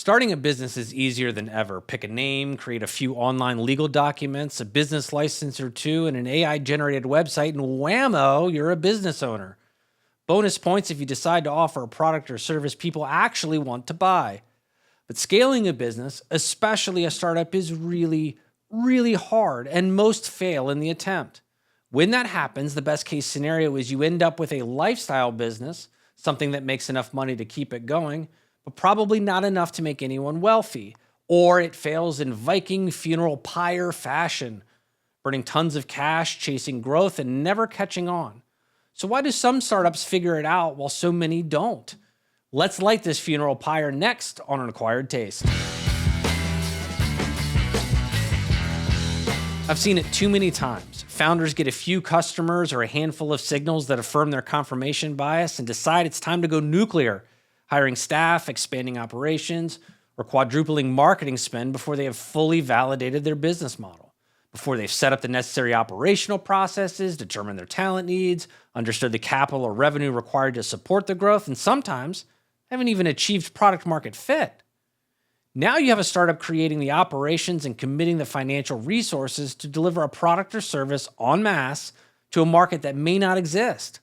Starting a business is easier than ever. Pick a name, create a few online legal documents, a business license or two, and an AI generated website, and whammo, you're a business owner. Bonus points if you decide to offer a product or service people actually want to buy. But scaling a business, especially a startup, is really, really hard, and most fail in the attempt. When that happens, the best case scenario is you end up with a lifestyle business, something that makes enough money to keep it going, but probably not enough to make anyone wealthy. Or it fails in Viking funeral pyre fashion, burning tons of cash, chasing growth, and never catching on. So why do some startups figure it out while so many don't? Let's light this funeral pyre next on An Acquired Taste. I've seen it too many times. Founders get a few customers or a handful of signals that affirm their confirmation bias and decide it's time to go nuclear, hiring staff, expanding operations, or quadrupling marketing spend before they have fully validated their business model, before they've set up the necessary operational processes, determined their talent needs, understood the capital or revenue required to support the growth, and sometimes haven't even achieved product market fit. Now you have a startup creating the operations and committing the financial resources to deliver a product or service en masse to a market that may not exist,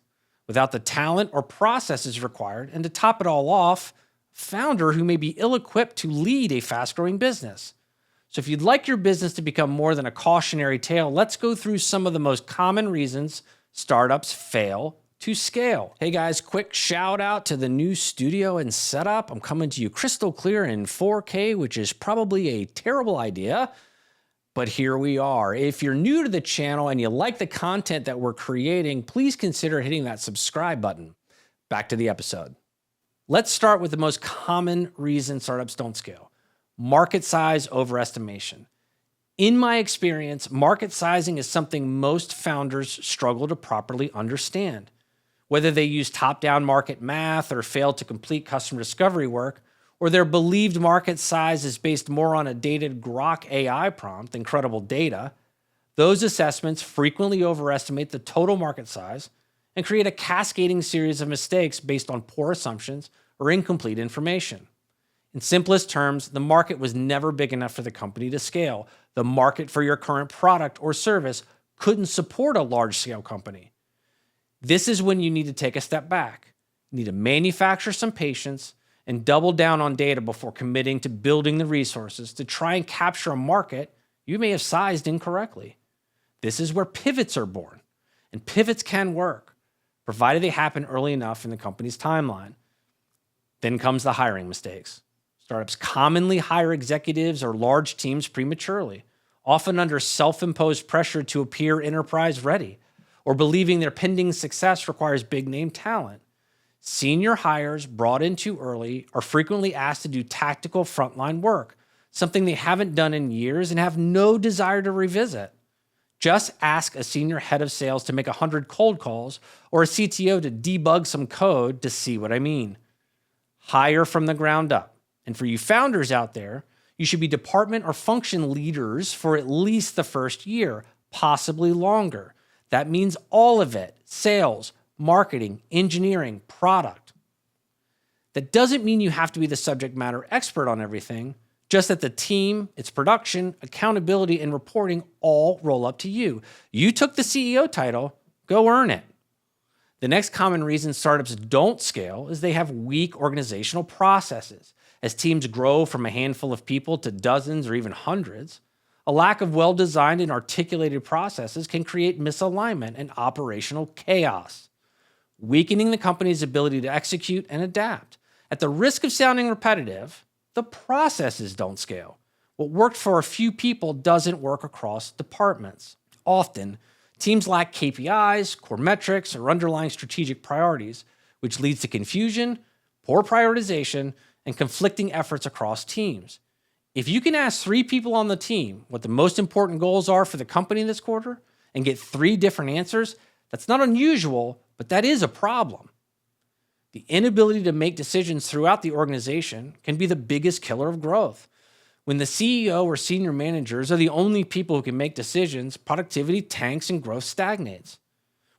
without the talent or processes required, and to top it all off, a founder who may be ill-equipped to lead a fast-growing business. So if you'd like your business to become more than a cautionary tale, let's go through some of the most common reasons startups fail to scale. Hey guys, quick shout out to the new studio and setup. I'm coming to you crystal clear in 4K, which is probably a terrible idea, but here we are. If you're new to the channel and you like the content that we're creating, please consider hitting that subscribe button. Back to the episode. Let's start with the most common reason startups don't scale: market size overestimation. In my experience, market sizing is something most founders struggle to properly understand. Whether they use top-down market math or fail to complete customer discovery work, or their believed market size is based more on a dated Grok AI prompt than credible data, those assessments frequently overestimate the total market size and create a cascading series of mistakes based on poor assumptions or incomplete information. In simplest terms, the market was never big enough for the company to scale. The market for your current product or service couldn't support a large-scale company. This is when you need to take a step back. You need to manufacture some patience and double down on data before committing to building the resources to try and capture a market you may have sized incorrectly. This is where pivots are born, and pivots can work, provided they happen early enough in the company's timeline. Then comes the hiring mistakes. Startups commonly hire executives or large teams prematurely, often under self-imposed pressure to appear enterprise-ready, or believing their pending success requires big-name talent. Senior hires brought in too early are frequently asked to do tactical frontline work, something they haven't done in years and have no desire to revisit. Just ask a senior head of sales to make 100 cold calls or a CTO to debug some code to see what I mean. Hire from the ground up. And for you founders out there, you should be department or function leaders for at least the first year, possibly longer. That means all of it: sales, marketing, engineering, product. That doesn't mean you have to be the subject matter expert on everything, just that the team, its production, accountability, and reporting all roll up to you. You took the CEO title, go earn it. The next common reason startups don't scale is they have weak organizational processes. As teams grow from a handful of people to dozens or even hundreds, a lack of well-designed and articulated processes can create misalignment and operational chaos, weakening the company's ability to execute and adapt. At the risk of sounding repetitive, the processes don't scale. What worked for a few people doesn't work across departments. Often, teams lack KPIs, core metrics, or underlying strategic priorities, which leads to confusion, poor prioritization, and conflicting efforts across teams. If you can ask 3 people on the team what the most important goals are for the company this quarter and get 3 different answers, that's not unusual, but that is a problem. The inability to make decisions throughout the organization can be the biggest killer of growth. When the CEO or senior managers are the only people who can make decisions, productivity tanks and growth stagnates.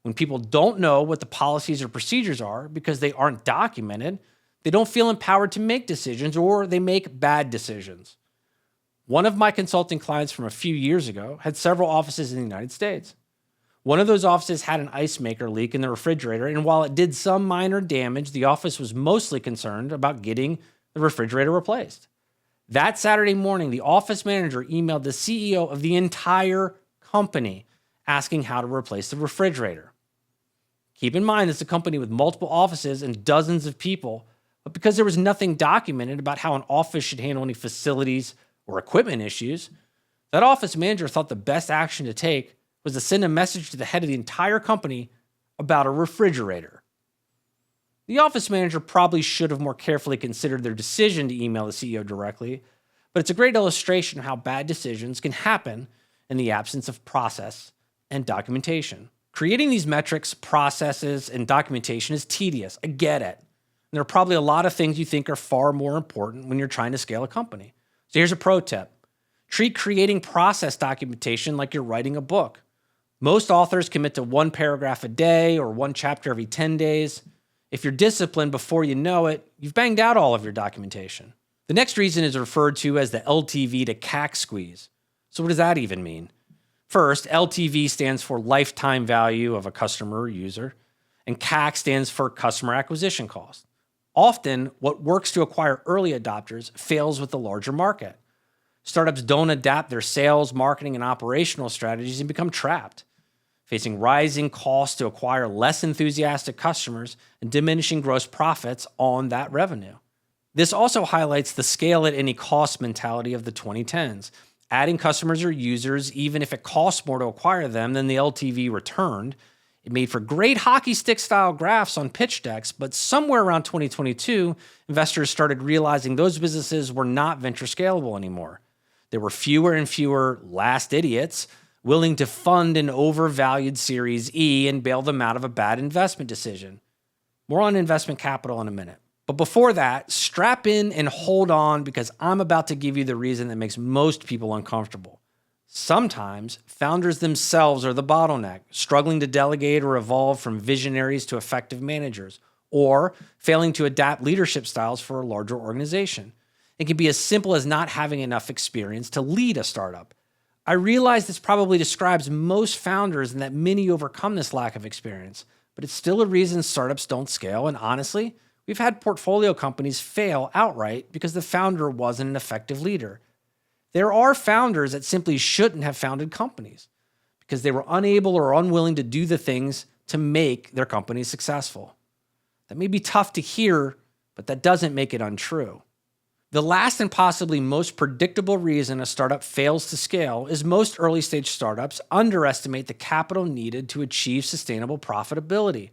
When people don't know what the policies or procedures are because they aren't documented, They don't feel empowered to make decisions, or they make bad decisions. One of my consulting clients from a few years ago had several offices in the United States. One of those offices had an ice maker leak in the refrigerator, and while it did some minor damage, the office was mostly concerned about getting the refrigerator replaced. That Saturday morning, the office manager emailed the CEO of the entire company asking how to replace the refrigerator. Keep in mind, it's a company with multiple offices and dozens of people, but because there was nothing documented about how an office should handle any facilities or equipment issues, that office manager thought the best action to take was to send a message to the head of the entire company about a refrigerator. The office manager probably should have more carefully considered their decision to email the CEO directly, but it's a great illustration of how bad decisions can happen in the absence of process and documentation. Creating these metrics, processes, and documentation is tedious. I get it. And there are probably a lot of things you think are far more important when you're trying to scale a company. So here's a pro tip. Treat creating process documentation like you're writing a book. Most authors commit to one paragraph a day or one chapter every 10 days. If you're disciplined before you know it, you've banged out all of your documentation. The next reason is referred to as the LTV-to-CAC squeeze. So what does that even mean? First, LTV stands for lifetime value of a customer or user, and CAC stands for customer acquisition cost. Often, what works to acquire early adopters fails with the larger market. Startups don't adapt their sales, marketing, and operational strategies and become trapped, facing rising costs to acquire less enthusiastic customers and diminishing gross profits on that revenue. This also highlights the scale at any cost mentality of the 2010s. Adding customers or users, even if it costs more to acquire them than the LTV returned. It made for great hockey stick style graphs on pitch decks, but somewhere around 2022, investors started realizing those businesses were not venture scalable anymore. There were fewer and fewer last idiots willing to fund an overvalued Series E and bail them out of a bad investment decision. More on investment capital in a minute. But before that, strap in and hold on, because I'm about to give you the reason that makes most people uncomfortable. Sometimes founders themselves are the bottleneck, struggling to delegate or evolve from visionaries to effective managers, or failing to adapt leadership styles for a larger organization. It can be as simple as not having enough experience to lead a startup. I realize this probably describes most founders and that many overcome this lack of experience, but it's still a reason startups don't scale, and honestly, we've had portfolio companies fail outright because the founder wasn't an effective leader. There are founders that simply shouldn't have founded companies because they were unable or unwilling to do the things to make their company successful. That may be tough to hear, but that doesn't make it untrue. The last and possibly most predictable reason a startup fails to scale is most early-stage startups underestimate the capital needed to achieve sustainable profitability.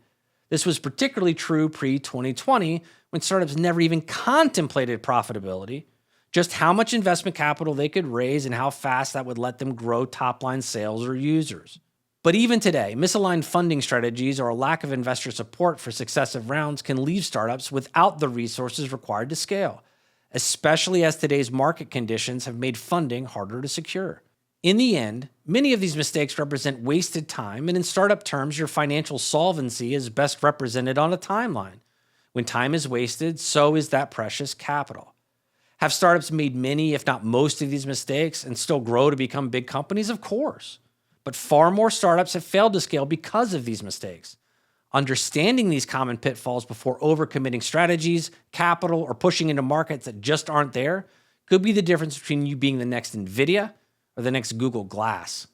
This was particularly true pre-2020, when startups never even contemplated profitability, just how much investment capital they could raise and how fast that would let them grow top-line sales or users. But even today, misaligned funding strategies or a lack of investor support for successive rounds can leave startups without the resources required to scale, especially as today's market conditions have made funding harder to secure. In the end, many of these mistakes represent wasted time, and in startup terms, your financial solvency is best represented on a timeline. When time is wasted, so is that precious capital. Have startups made many, if not most, of these mistakes and still grow to become big companies? Of course. But far more startups have failed to scale because of these mistakes. Understanding these common pitfalls before overcommitting strategies, capital, or pushing into markets that just aren't there could be the difference between you being the next NVIDIA or the next Google Glass.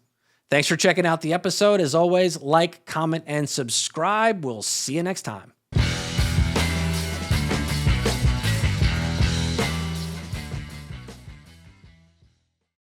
Thanks for checking out the episode. As always, like, comment, and subscribe. We'll see you next time.